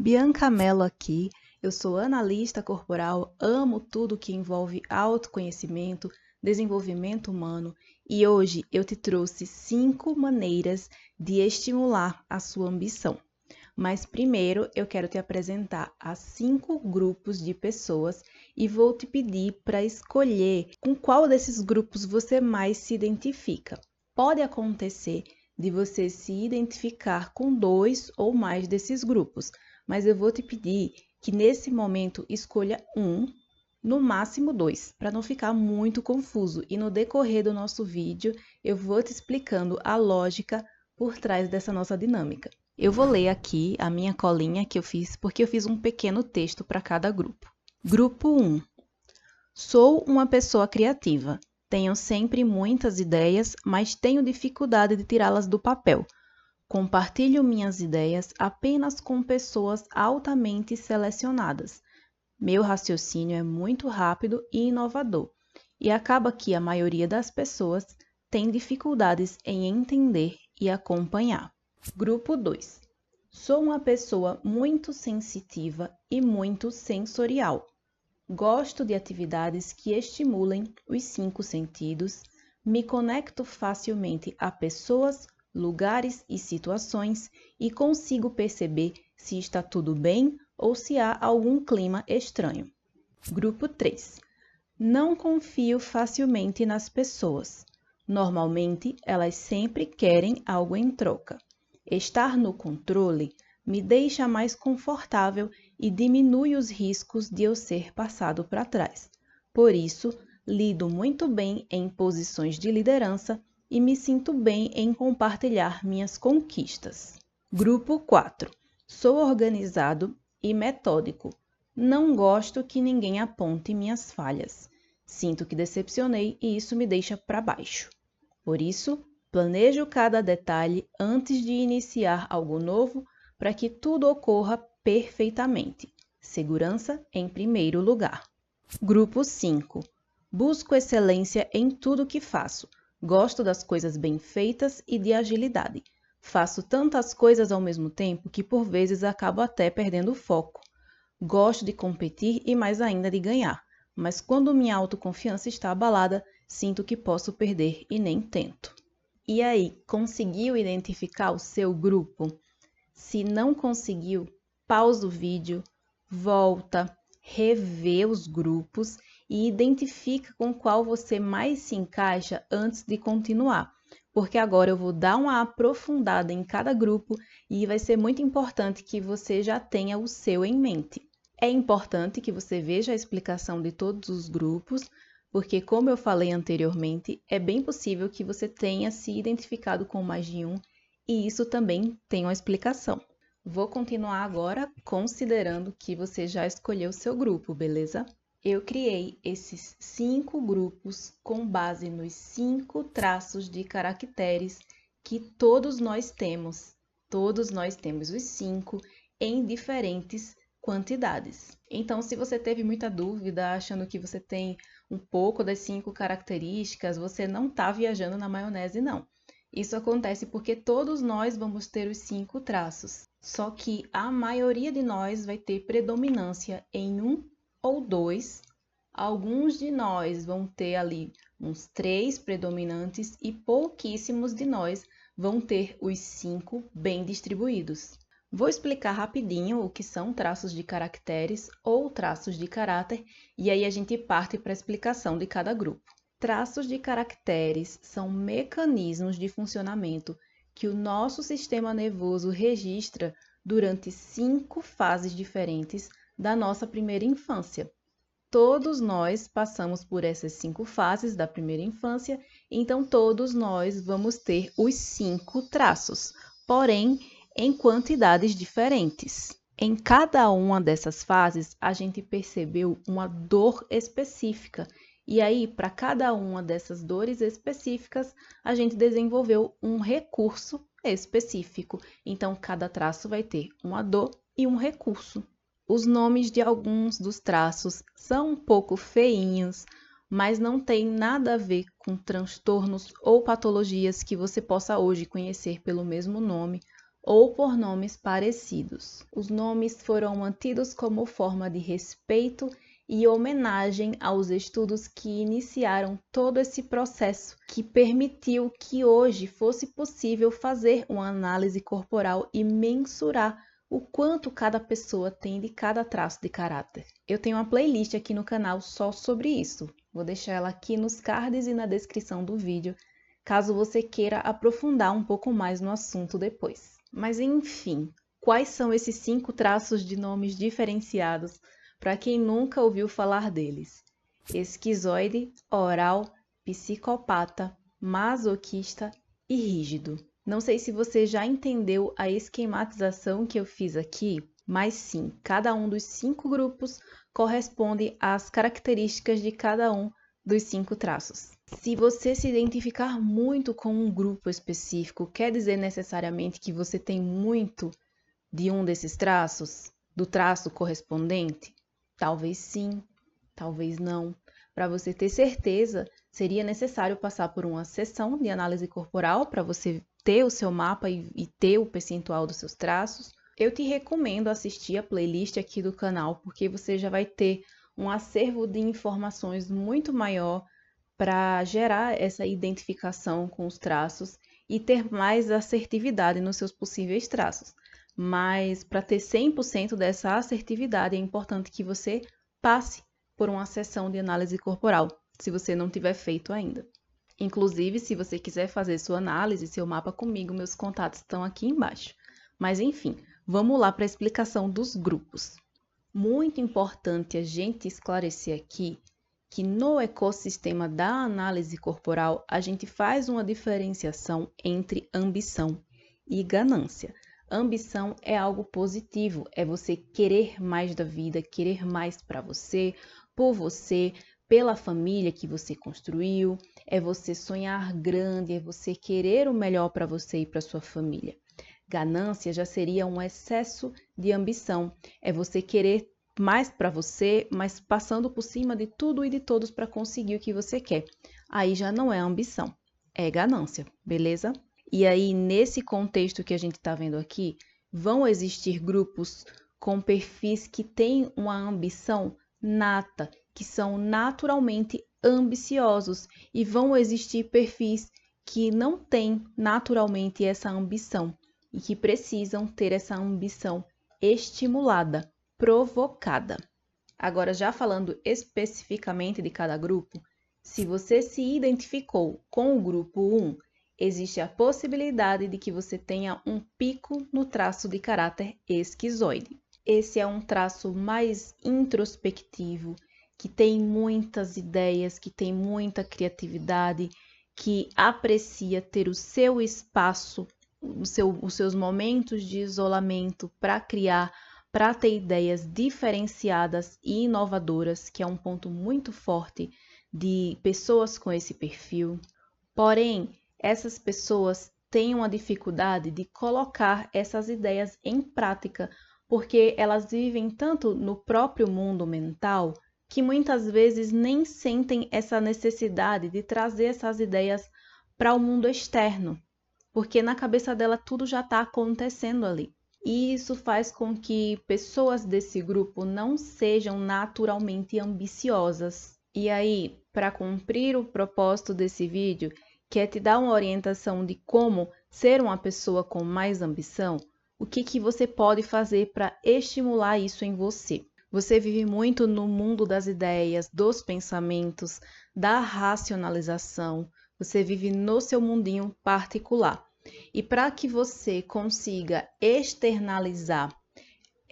Bianca Mello aqui, eu sou analista corporal, amo tudo que envolve autoconhecimento, desenvolvimento humano e hoje eu te trouxe 5 maneiras de estimular a sua ambição. Mas primeiro eu quero te apresentar a 5 grupos de pessoas e vou te pedir para escolher com qual desses grupos você mais se identifica. Pode acontecer de você se identificar com 2 ou mais desses grupos, mas eu vou te pedir que nesse momento escolha um, no máximo 2, para não ficar muito confuso. E no decorrer do nosso vídeo eu vou te explicando a lógica por trás dessa nossa dinâmica. Eu vou ler aqui a minha colinha que eu fiz, porque eu fiz um pequeno texto para cada grupo. Grupo 1. Sou uma pessoa criativa. Tenho sempre muitas ideias, mas tenho dificuldade de tirá-las do papel. Compartilho minhas ideias apenas com pessoas altamente selecionadas. Meu raciocínio é muito rápido e inovador, e acaba que a maioria das pessoas tem dificuldades em entender e acompanhar. Grupo 2. Sou uma pessoa muito sensitiva e muito sensorial. Gosto de atividades que estimulem os 5 sentidos, me conecto facilmente a pessoas, lugares e situações e consigo perceber se está tudo bem ou se há algum clima estranho. Grupo 3. Não confio facilmente nas pessoas. Normalmente, elas sempre querem algo em troca. Estar no controle me deixa mais confortável e diminui os riscos de eu ser passado para trás. Por isso, lido muito bem em posições de liderança e me sinto bem em compartilhar minhas conquistas. Grupo 4. Sou organizado e metódico. Não gosto que ninguém aponte minhas falhas. Sinto que decepcionei e isso me deixa para baixo. Por isso, planejo cada detalhe antes de iniciar algo novo para que tudo ocorra perfeitamente. Segurança em primeiro lugar. Grupo 5. Busco excelência em tudo que faço. Gosto das coisas bem feitas e de agilidade. Faço tantas coisas ao mesmo tempo que por vezes acabo até perdendo o foco. Gosto de competir e mais ainda de ganhar, mas quando minha autoconfiança está abalada, sinto que posso perder e nem tento. E aí, conseguiu identificar o seu grupo? Se não conseguiu, pausa o vídeo, volta, revê os grupos e identifica com qual você mais se encaixa antes de continuar. Porque agora eu vou dar uma aprofundada em cada grupo e vai ser muito importante que você já tenha o seu em mente. É importante que você veja a explicação de todos os grupos, porque como eu falei anteriormente, é bem possível que você tenha se identificado com mais de um e isso também tem uma explicação. Vou continuar agora considerando que você já escolheu seu grupo, beleza? Eu criei esses 5 grupos com base nos 5 traços de caracteres que todos nós temos. Todos nós temos os 5 em diferentes quantidades. Então, se você teve muita dúvida, achando que você tem um pouco das 5 características, você não está viajando na maionese, não. Isso acontece porque todos nós vamos ter os 5 traços, só que a maioria de nós vai ter predominância em um ou 2. Alguns de nós vão ter ali uns 3 predominantes e pouquíssimos de nós vão ter os 5 bem distribuídos. Vou explicar rapidinho o que são traços de caracteres ou traços de caráter e aí a gente parte para a explicação de cada grupo. Traços de caracteres são mecanismos de funcionamento que o nosso sistema nervoso registra durante 5 fases diferentes da nossa primeira infância. Todos nós passamos por essas 5 fases da primeira infância, então todos nós vamos ter os 5 traços, porém em quantidades diferentes. Em cada uma dessas fases, a gente percebeu uma dor específica. E aí, para cada uma dessas dores específicas, a gente desenvolveu um recurso específico. Então, cada traço vai ter uma dor e um recurso. Os nomes de alguns dos traços são um pouco feinhos, mas não tem nada a ver com transtornos ou patologias que você possa hoje conhecer pelo mesmo nome ou por nomes parecidos. Os nomes foram mantidos como forma de respeito e homenagem aos estudos que iniciaram todo esse processo, que permitiu que hoje fosse possível fazer uma análise corporal e mensurar o quanto cada pessoa tem de cada traço de caráter. Eu tenho uma playlist aqui no canal só sobre isso. Vou deixar ela aqui nos cards e na descrição do vídeo, caso você queira aprofundar um pouco mais no assunto depois. Mas enfim, quais são esses 5 traços de nomes diferenciados para quem nunca ouviu falar deles? Esquizoide, oral, psicopata, masoquista e rígido. Não sei se você já entendeu a esquematização que eu fiz aqui, mas sim, cada um dos 5 grupos corresponde às características de cada um dos 5 traços. Se você se identificar muito com um grupo específico, quer dizer necessariamente que você tem muito de um desses traços, do traço correspondente? Talvez sim, talvez não. Para você ter certeza, seria necessário passar por uma sessão de análise corporal para você ter o seu mapa e ter o percentual dos seus traços. Eu te recomendo assistir a playlist aqui do canal, porque você já vai ter um acervo de informações muito maior para gerar essa identificação com os traços e ter mais assertividade nos seus possíveis traços. Mas para ter 100% dessa assertividade, é importante que você passe por uma sessão de análise corporal, se você não tiver feito ainda. Inclusive, se você quiser fazer sua análise, seu mapa comigo, meus contatos estão aqui embaixo. Mas enfim, vamos lá para a explicação dos grupos. Muito importante a gente esclarecer aqui que no ecossistema da análise corporal a gente faz uma diferenciação entre ambição e ganância. Ambição é algo positivo, é você querer mais da vida, querer mais para você, por você, pela família que você construiu, é você sonhar grande, é você querer o melhor para você e para sua família. Ganância já seria um excesso de ambição, é você querer mais para você, mas passando por cima de tudo e de todos para conseguir o que você quer. Aí já não é ambição, é ganância, beleza? E aí, nesse contexto que a gente está vendo aqui, vão existir grupos com perfis que têm uma ambição nata, que são naturalmente ambiciosos, e vão existir perfis que não têm naturalmente essa ambição e que precisam ter essa ambição estimulada, provocada. Agora, já falando especificamente de cada grupo, se você se identificou com o grupo 1, existe a possibilidade de que você tenha um pico no traço de caráter esquizoide. Esse é um traço mais introspectivo, que tem muitas ideias, que tem muita criatividade, que aprecia ter o seu espaço, os seus momentos de isolamento para criar, para ter ideias diferenciadas e inovadoras, que é um ponto muito forte de pessoas com esse perfil. Porém, essas pessoas têm uma dificuldade de colocar essas ideias em prática, porque elas vivem tanto no próprio mundo mental que muitas vezes nem sentem essa necessidade de trazer essas ideias para o mundo externo, porque na cabeça dela tudo já está acontecendo ali. E isso faz com que pessoas desse grupo não sejam naturalmente ambiciosas. E aí, para cumprir o propósito desse vídeo, que é te dar uma orientação de como ser uma pessoa com mais ambição, o que você pode fazer para estimular isso em você. Você vive muito no mundo das ideias, dos pensamentos, da racionalização. Você vive no seu mundinho particular. E para que você consiga externalizar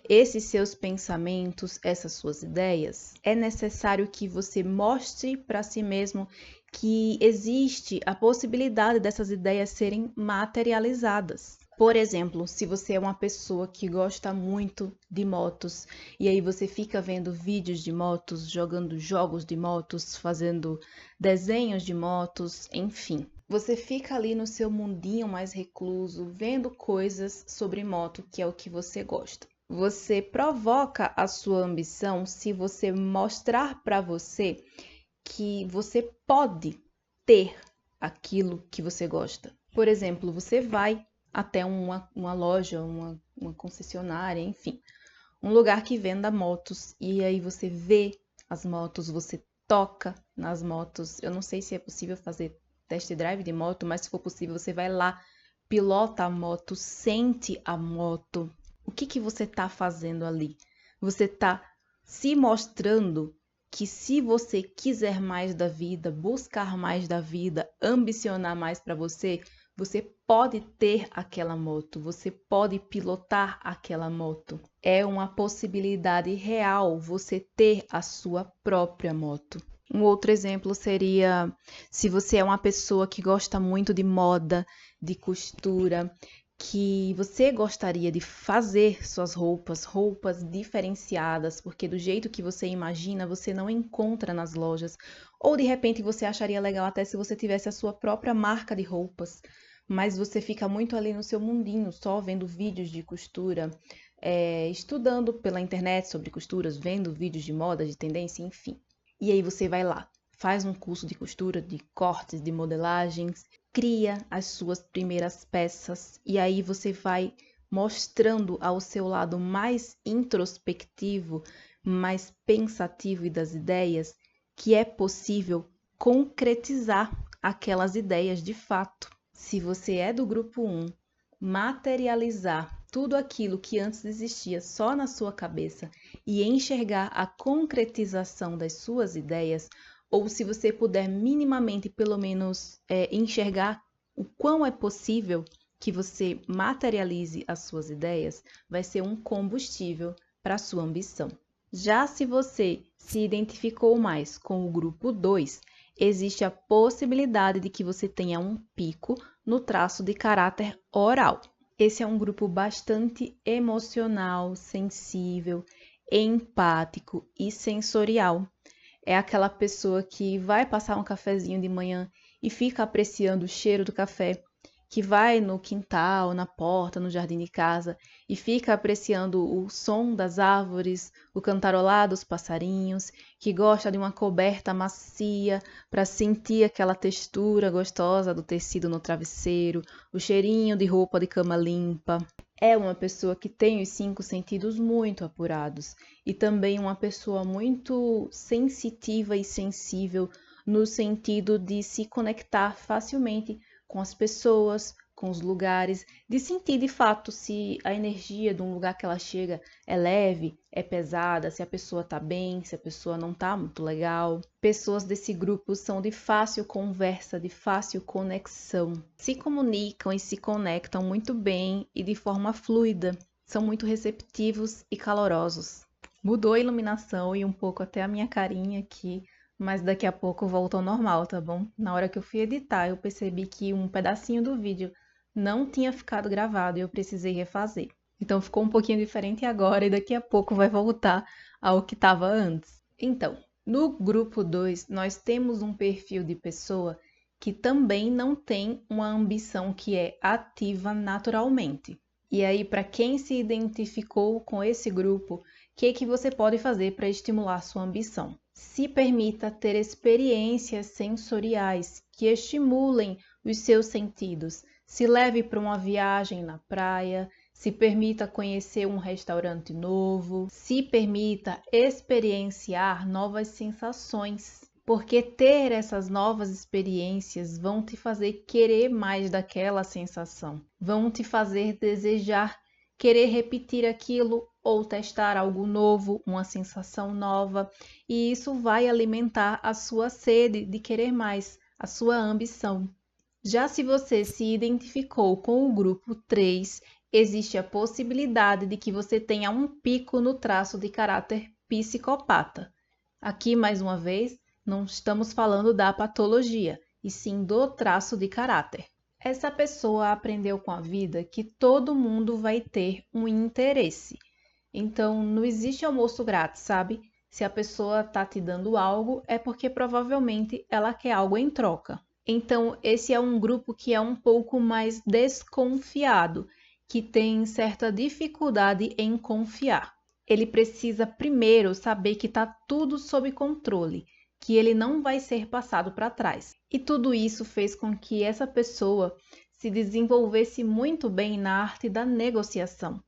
esses seus pensamentos, essas suas ideias, é necessário que você mostre para si mesmo que existe a possibilidade dessas ideias serem materializadas. Por exemplo, se você é uma pessoa que gosta muito de motos e aí você fica vendo vídeos de motos, jogando jogos de motos, fazendo desenhos de motos, enfim. Você fica ali no seu mundinho mais recluso, vendo coisas sobre moto, que é o que você gosta. Você provoca a sua ambição se você mostrar para você que você pode ter aquilo que você gosta. Por exemplo, você vai até uma loja, uma concessionária, enfim. Um lugar que venda motos. E aí você vê as motos, você toca nas motos. Eu não sei se é possível fazer test drive de moto, mas se for possível, você vai lá, pilota a moto, sente a moto. O que que você está fazendo ali? Você está se mostrando que se você quiser mais da vida, buscar mais da vida, ambicionar mais para você, você pode ter aquela moto, você pode pilotar aquela moto. É uma possibilidade real você ter a sua própria moto. Um outro exemplo seria se você é uma pessoa que gosta muito de moda, de costura, que você gostaria de fazer suas roupas diferenciadas, porque do jeito que você imagina, você não encontra nas lojas. Ou de repente você acharia legal até se você tivesse a sua própria marca de roupas, mas você fica muito ali no seu mundinho, só vendo vídeos de costura, estudando pela internet sobre costuras, vendo vídeos de moda, de tendência, enfim. E aí você vai lá, faz um curso de costura, de cortes, de modelagens, cria as suas primeiras peças e aí você vai mostrando ao seu lado mais introspectivo, mais pensativo e das ideias que é possível concretizar aquelas ideias de fato. Se você é do grupo 1, materializar tudo aquilo que antes existia só na sua cabeça e enxergar a concretização das suas ideias, ou se você puder minimamente, pelo menos, enxergar o quão é possível que você materialize as suas ideias, vai ser um combustível para a sua ambição. Já se você se identificou mais com o grupo 2, existe a possibilidade de que você tenha um pico no traço de caráter oral. Esse é um grupo bastante emocional, sensível, empático e sensorial. É aquela pessoa que vai passar um cafezinho de manhã e fica apreciando o cheiro do café, que vai no quintal, na porta, no jardim de casa e fica apreciando o som das árvores, o cantarolar dos passarinhos, que gosta de uma coberta macia para sentir aquela textura gostosa do tecido no travesseiro, o cheirinho de roupa de cama limpa. É uma pessoa que tem os 5 sentidos muito apurados e também uma pessoa muito sensitiva e sensível no sentido de se conectar facilmente com as pessoas, com os lugares, de sentir de fato se a energia de um lugar que ela chega é leve, é pesada, se a pessoa tá bem, se a pessoa não tá muito legal. Pessoas desse grupo são de fácil conversa, de fácil conexão. Se comunicam e se conectam muito bem e de forma fluida. São muito receptivos e calorosos. Mudou a iluminação e um pouco até a minha carinha aqui, mas daqui a pouco volta ao normal, tá bom? Na hora que eu fui editar, eu percebi que um pedacinho do vídeo não tinha ficado gravado e eu precisei refazer. Então ficou um pouquinho diferente agora e daqui a pouco vai voltar ao que estava antes. Então, no grupo 2, nós temos um perfil de pessoa que também não tem uma ambição que é ativa naturalmente. E aí, para quem se identificou com esse grupo, o que você pode fazer para estimular sua ambição? Se permita ter experiências sensoriais que estimulem os seus sentidos. Se leve para uma viagem na praia, se permita conhecer um restaurante novo, se permita experienciar novas sensações, porque ter essas novas experiências vão te fazer querer mais daquela sensação, vão te fazer desejar querer repetir aquilo ou testar algo novo, uma sensação nova, e isso vai alimentar a sua sede de querer mais, a sua ambição. Já se você se identificou com o grupo 3, existe a possibilidade de que você tenha um pico no traço de caráter psicopata. Aqui, mais uma vez, não estamos falando da patologia, e sim do traço de caráter. Essa pessoa aprendeu com a vida que todo mundo vai ter um interesse. Então, não existe almoço grátis, sabe? Se a pessoa tá te dando algo, é porque provavelmente ela quer algo em troca. Então, esse é um grupo que é um pouco mais desconfiado, que tem certa dificuldade em confiar. Ele precisa primeiro saber que está tudo sob controle, que ele não vai ser passado para trás. E tudo isso fez com que essa pessoa se desenvolvesse muito bem na arte da negociação.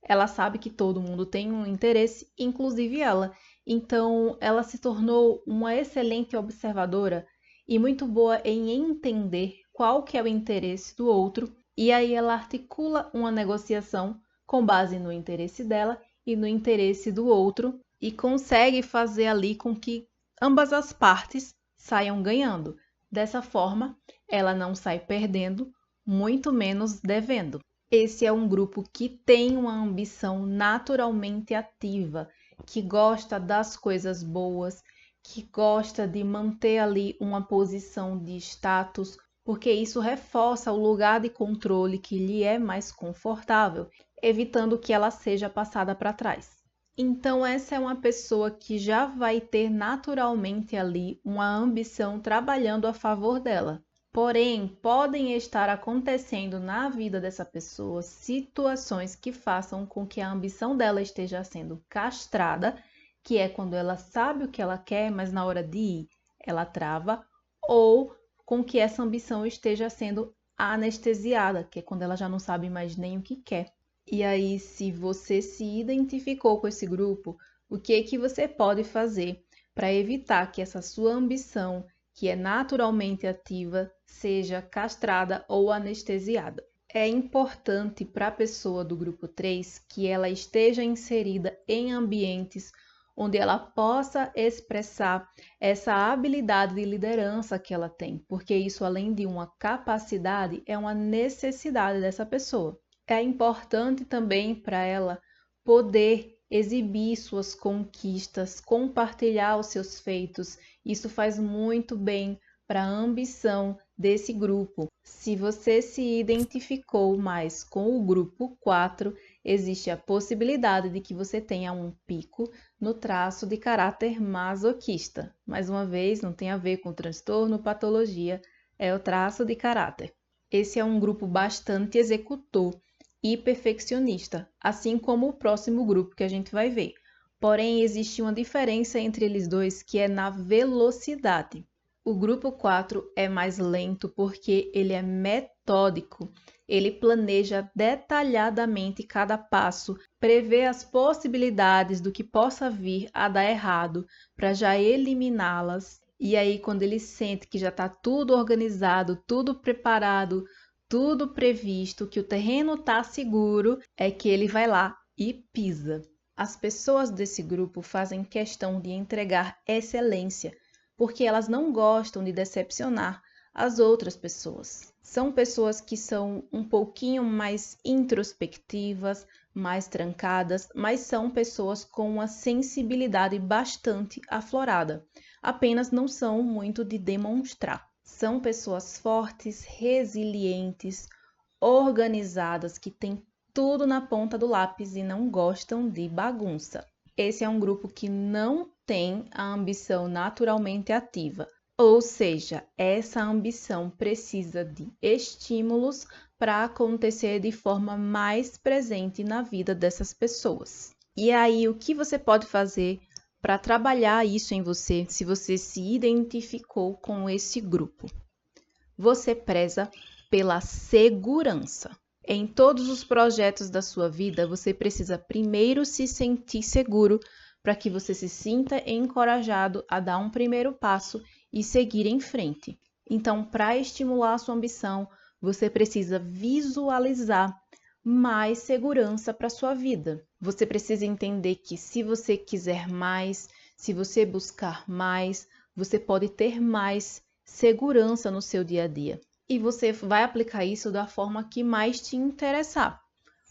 Ela sabe que todo mundo tem um interesse, inclusive ela. Então, ela se tornou uma excelente observadora e muito boa em entender qual que é o interesse do outro, e aí ela articula uma negociação com base no interesse dela e no interesse do outro e consegue fazer ali com que ambas as partes saiam ganhando. Dessa forma, ela não sai perdendo, muito menos devendo. Esse é um grupo que tem uma ambição naturalmente ativa, que gosta das coisas boas, que gosta de manter ali uma posição de status, porque isso reforça o lugar de controle que lhe é mais confortável, evitando que ela seja passada para trás. Então, essa é uma pessoa que já vai ter naturalmente ali uma ambição trabalhando a favor dela. Porém, podem estar acontecendo na vida dessa pessoa situações que façam com que a ambição dela esteja sendo castrada, que é quando ela sabe o que ela quer, mas na hora de ir, ela trava, ou com que essa ambição esteja sendo anestesiada, que é quando ela já não sabe mais nem o que quer. E aí, se você se identificou com esse grupo, o que que você pode fazer para evitar que essa sua ambição, que é naturalmente ativa, seja castrada ou anestesiada? É importante para a pessoa do grupo 3 que ela esteja inserida em ambientes onde ela possa expressar essa habilidade de liderança que ela tem, porque isso, além de uma capacidade, é uma necessidade dessa pessoa. É importante também para ela poder exibir suas conquistas, compartilhar os seus feitos. Isso faz muito bem para a ambição desse grupo. Se você se identificou mais com o grupo 4, existe a possibilidade de que você tenha um pico no traço de caráter masoquista. Mais uma vez, não tem a ver com transtorno, patologia, é o traço de caráter. Esse é um grupo bastante executor e perfeccionista, assim como o próximo grupo que a gente vai ver. Porém, existe uma diferença entre eles dois que é na velocidade. O grupo 4 é mais lento porque ele é metódico, ele planeja detalhadamente cada passo, prevê as possibilidades do que possa vir a dar errado para já eliminá-las. E aí, quando ele sente que já está tudo organizado, tudo preparado, tudo previsto, que o terreno está seguro, é que ele vai lá e pisa. As pessoas desse grupo fazem questão de entregar excelência, porque elas não gostam de decepcionar as outras pessoas. São pessoas que são um pouquinho mais introspectivas, mais trancadas, mas são pessoas com uma sensibilidade bastante aflorada. Apenas não são muito de demonstrar. São pessoas fortes, resilientes, organizadas, que têm tudo na ponta do lápis e não gostam de bagunça. Esse é um grupo que não tem a ambição naturalmente ativa, ou seja, essa ambição precisa de estímulos para acontecer de forma mais presente na vida dessas pessoas. E aí, o que você pode fazer para trabalhar isso em você, se você se identificou com esse grupo? Você preza pela segurança. Em todos os projetos da sua vida, você precisa primeiro se sentir seguro para que você se sinta encorajado a dar um primeiro passo e seguir em frente. Então, para estimular a sua ambição, você precisa visualizar mais segurança para a sua vida. Você precisa entender que se você quiser mais, se você buscar mais, você pode ter mais segurança no seu dia a dia. E você vai aplicar isso da forma que mais te interessar.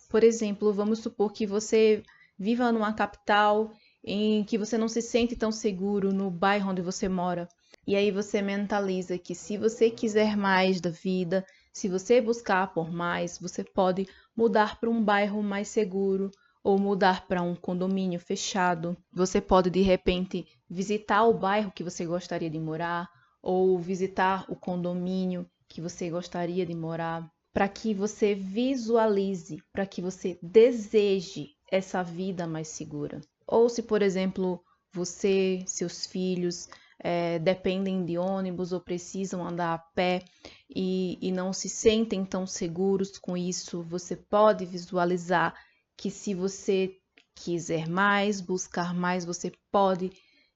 Por exemplo, vamos supor que você viva numa capital em que você não se sente tão seguro no bairro onde você mora. E aí você mentaliza que se você quiser mais da vida, se você buscar por mais, você pode mudar para um bairro mais seguro ou mudar para um condomínio fechado. Você pode, de repente, visitar o bairro que você gostaria de morar ou visitar o condomínio que você gostaria de morar, para que você visualize, para que você deseje essa vida mais segura. Ou se, por exemplo, você, seus filhos dependem de ônibus ou precisam andar a pé e não se sentem tão seguros com isso, você pode visualizar que se você quiser mais, buscar mais, você pode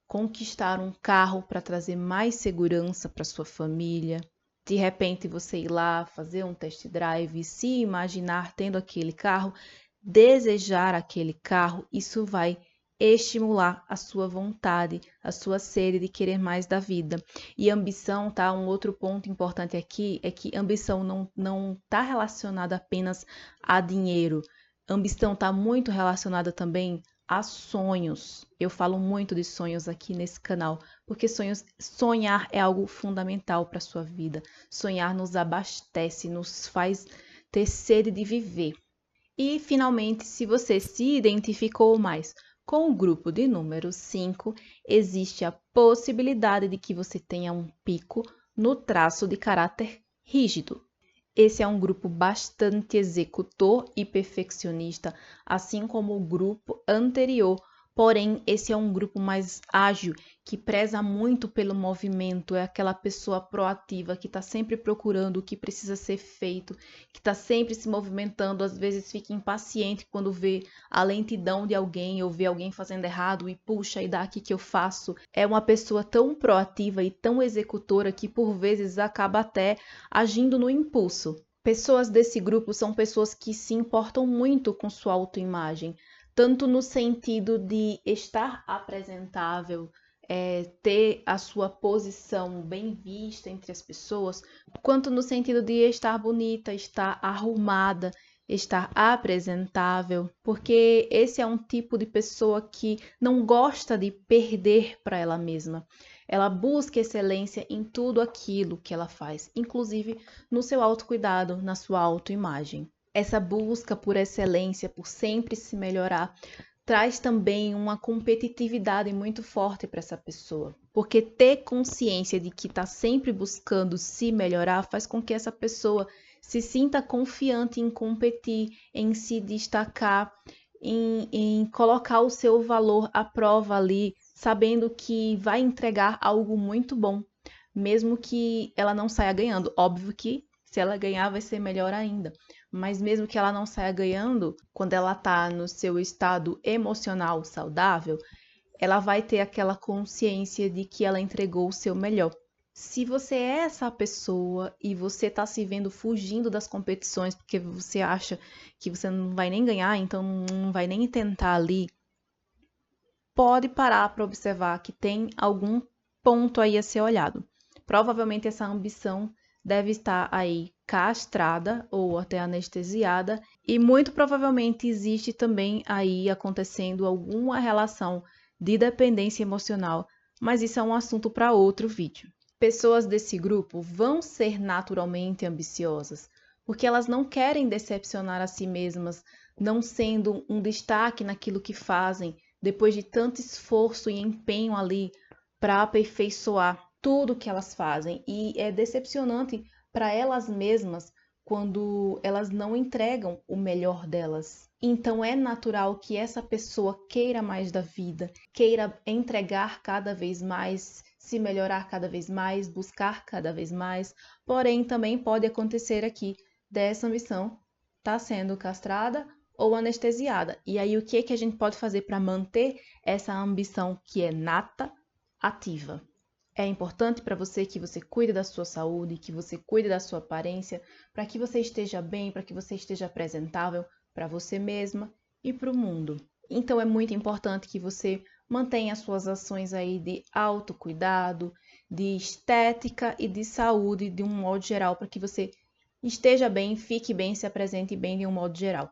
conquistar um carro para trazer mais segurança para sua família. De repente você ir lá fazer um test drive, se imaginar tendo aquele carro, desejar aquele carro, isso vai estimular a sua vontade, a sua sede de querer mais da vida. E ambição, tá? Um outro ponto importante aqui é que ambição não está relacionada apenas a dinheiro. Ambição está muito relacionada também a sonhos. Eu falo muito de sonhos aqui nesse canal, porque sonhar é algo fundamental para a sua vida. Sonhar nos abastece, nos faz ter sede de viver. E, finalmente, se você se identificou mais com o grupo de número 5, existe a possibilidade de que você tenha um pico no traço de caráter rígido. Esse é um grupo bastante executor e perfeccionista, assim como o grupo anterior. Porém, esse é um grupo mais ágil, que preza muito pelo movimento, é aquela pessoa proativa que está sempre procurando o que precisa ser feito, que está sempre se movimentando, às vezes fica impaciente quando vê a lentidão de alguém ou vê alguém fazendo errado e puxa e dá aqui que eu faço. É uma pessoa tão proativa e tão executora que por vezes acaba até agindo no impulso. Pessoas desse grupo são pessoas que se importam muito com sua autoimagem, tanto no sentido de estar apresentável, ter a sua posição bem vista entre as pessoas, quanto no sentido de estar bonita, estar arrumada, estar apresentável, porque esse é um tipo de pessoa que não gosta de perder para ela mesma. Ela busca excelência em tudo aquilo que ela faz, inclusive no seu autocuidado, na sua autoimagem. Essa busca por excelência, por sempre se melhorar, traz também uma competitividade muito forte para essa pessoa. Porque ter consciência de que está sempre buscando se melhorar faz com que essa pessoa se sinta confiante em competir, em se destacar, em colocar o seu valor à prova ali, sabendo que vai entregar algo muito bom, mesmo que ela não saia ganhando. Óbvio que se ela ganhar vai ser melhor ainda, mas mesmo que ela não saia ganhando, quando ela está no seu estado emocional saudável, ela vai ter aquela consciência de que ela entregou o seu melhor. Se você é essa pessoa e você está se vendo fugindo das competições porque você acha que você não vai nem ganhar, então não vai nem tentar ali, pode parar para observar que tem algum ponto aí a ser olhado. Provavelmente essa ambição deve estar aí castrada ou até anestesiada e muito provavelmente existe também aí acontecendo alguma relação de dependência emocional, mas isso é um assunto para outro vídeo. Pessoas desse grupo vão ser naturalmente ambiciosas, porque elas não querem decepcionar a si mesmas, não sendo um destaque naquilo que fazem, depois de tanto esforço e empenho ali para aperfeiçoar tudo que elas fazem. E é decepcionante para elas mesmas quando elas não entregam o melhor delas. Então é natural que essa pessoa queira mais da vida, queira entregar cada vez mais, se melhorar cada vez mais, buscar cada vez mais. Porém, também pode acontecer aqui dessa ambição tá sendo castrada ou anestesiada. E aí, o que a gente pode fazer para manter essa ambição que é nata ativa? É importante para você que você cuide da sua saúde, que você cuide da sua aparência, para que você esteja bem, para que você esteja apresentável para você mesma e para o mundo. Então, é muito importante que você mantenha as suas ações aí de autocuidado, de estética e de saúde de um modo geral, para que você esteja bem, fique bem, se apresente bem de um modo geral.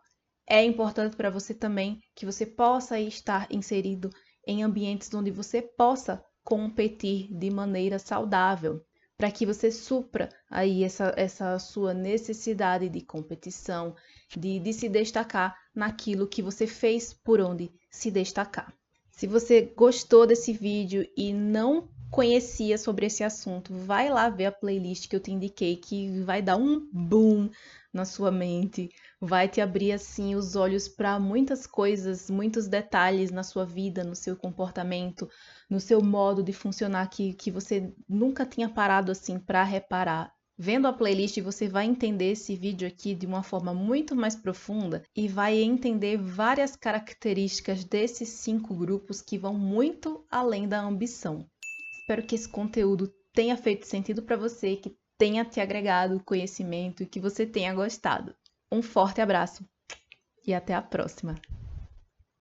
É importante para você também que você possa estar inserido em ambientes onde você possa competir de maneira saudável, para que você supra aí essa sua necessidade de competição, de se destacar naquilo que você fez por onde se destacar. Se você gostou desse vídeo e não conhecia sobre esse assunto, vai lá ver a playlist que eu te indiquei, que vai dar um boom na sua mente, vai te abrir assim os olhos para muitas coisas, muitos detalhes na sua vida, no seu comportamento, no seu modo de funcionar que você nunca tinha parado assim para reparar. Vendo a playlist, você vai entender esse vídeo aqui de uma forma muito mais profunda e vai entender várias características desses 5 grupos que vão muito além da ambição. Espero que esse conteúdo tenha feito sentido para você, que tenha te agregado conhecimento e que você tenha gostado. Um forte abraço e até a próxima!